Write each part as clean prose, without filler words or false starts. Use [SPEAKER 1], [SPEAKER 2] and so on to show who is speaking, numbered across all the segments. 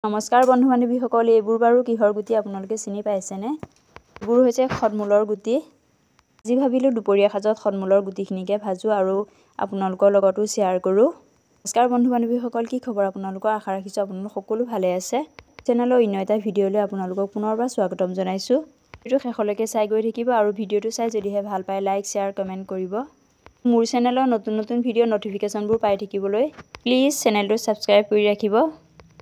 [SPEAKER 1] নমস্কাৰ বন্ধু বান্ধৱীসকল, এইবোৰ বাৰু কিহৰ গুটি আপোনালোকে চিনি পাইছেনে? এইবোৰ হৈছে খদমূলৰ গুটি। আজি ভাবিলোঁ দুপৰীয়া সাজত খদমূলৰ গুটিখিনিকে ভাজোঁ আৰু আপোনালোকৰ লগতো শ্বেয়াৰ কৰোঁ। নমস্কাৰ বন্ধু বান্ধৱীসকল, কি খবৰ আপোনালোকৰ? আশা ৰাখিছোঁ আপোনালোক সকলো ভালে আছে। চেনেলৰ অন্য এটা ভিডিঅ'লৈ আপোনালোকক পুনৰবাৰ স্বাগতম জনাইছোঁ। ভিডিঅ'টো শেষলৈকে চাই গৈ থাকিব আৰু ভিডিঅ'টো চাই যদিহে ভাল পায় লাইক শ্বেয়াৰ কমেণ্ট কৰিব। মোৰ চেনেলৰ নতুন নতুন ভিডিঅ' নটিফিকেশ্যনবোৰ পাই থাকিবলৈ প্লিজ চেনেলটো ছাবস্ক্ৰাইব কৰি ৰাখিব।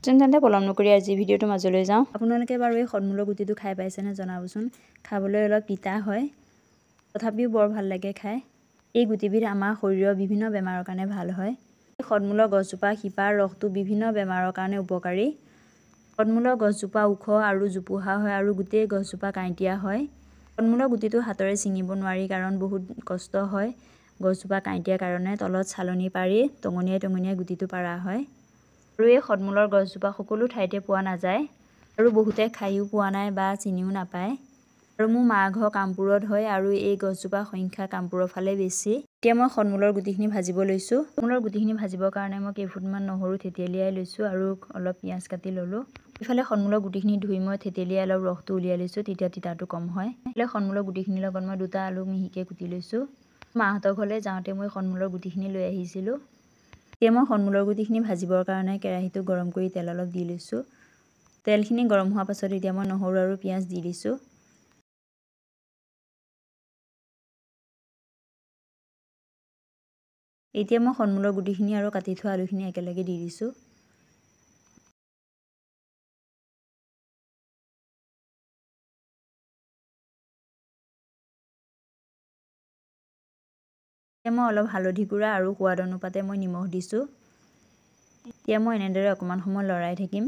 [SPEAKER 1] তেন্তে পলম নকৰি আজি ভিডিঅ'টো মাজলৈ যাওঁ। আপোনালোকে বাৰু এই খদমূলৰ গুটিটো খাই পাইছেনে জনাবচোন। খাবলৈ অলপ তিতা হয়, তথাপিও বৰ ভাল লাগে খাই। এই গুটিবিধ আমাৰ শৰীৰৰ বিভিন্ন বেমাৰৰ কাৰণে ভাল হয়। এই খদমূলৰ গছজোপা শিপাৰ ৰসটো বিভিন্ন বেমাৰৰ কাৰণে উপকাৰী। খদমূলৰ গছজোপা ওখ আৰু জোপোহা হয় আৰু গোটেই গছজোপা কাঁইটীয়া হয়। খদমূলৰ গুটিটো হাতেৰে ছিঙিব নোৱাৰি কাৰণ বহুত কষ্ট হয়। গছজোপা কাঁইটীয়া কাৰণে তলত চালনি পাৰি টঙনিয়াই টঙনিয়াই গুটিটো পাৰা হয়। আৰু এই খদমূলৰ গছজোপা সকলো ঠাইতে পোৱা নাযায় আৰু বহুতে খায়ো পোৱা নাই বা চিনিও নাপায়। আৰু মোৰ মা ঘৰ কামপুৰত হয় আৰু এই গছজোপা সংখ্যা কামপুৰৰ ফালে বেছি। এতিয়া মই খদমূলৰ গুটিখিনি ভাজিব লৈছোঁ। খদমূলৰ গুটিখিনি ভাজিবৰ কাৰণে মই কেইফুটমান নহৰু থেতেলিয়াই লৈছোঁ আৰু অলপ পিঁয়াজ কাটি ল'লোঁ। ইফালে খদমূলৰ গুটিখিনি ধুই মই থেতেলিয়াই অলপ ৰসটো উলিয়াই লৈছোঁ, তেতিয়া তিতাটো কম হয়। ইফালে খদমূলৰ গুটিখিনিৰ লগত মই দুটা আলু মিহিকৈ কুটি লৈছোঁ। মাহঁতৰ ঘৰলৈ যাওঁতে মই খদমূলৰ গুটিখিনি লৈ আহিছিলোঁ। এতিয়া মই খদমূলৰ গুটিখিনি ভাজিবৰ কাৰণে কেৰাহীটো গৰম কৰি তেল অলপ দি লৈছোঁ। তেলখিনি গৰম হোৱাৰ পাছত এতিয়া মই নহৰু আৰু পিঁয়াজ দি দিছোঁ। এতিয়া মই খদমূলৰ গুটিখিনি আৰু কাটি থোৱা আলুখিনি একেলগে দি দিছোঁ। এতিয়া মই অলপ হালধি গুড়া আৰু সোৱাদ অনুপাতে মই নিমখ দিছোঁ। এতিয়া মই এনেদৰে অকণমান সময় লৰাই থাকিম।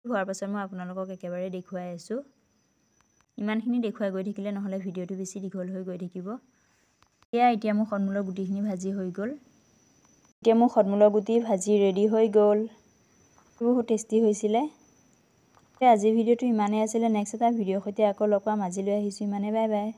[SPEAKER 1] হোৱাৰ পাছত মই আপোনালোকক একেবাৰে দেখুৱাই আছোঁ। ইমানখিনি দেখুৱাই গৈ থাকিলে নহ'লে ভিডিঅ'টো বেছি দীঘল হৈ গৈ থাকিব। এতিয়া মোৰ খদমূলৰ গুটিখিনি ভাজি হৈ গ'ল। এতিয়া মোৰ খদমূলৰ গুটি ভাজি ৰেডি হৈ গ'ল। বহুত টেষ্টি হৈছিলে। আজিৰ ভিডিঅ'টো ইমানেই আছিলে। নেক্সট এটা ভিডিঅ'ৰ সৈতে আকৌ লগ পাম। আজিলৈ আহিছোঁ ইমানে, বাই বাই।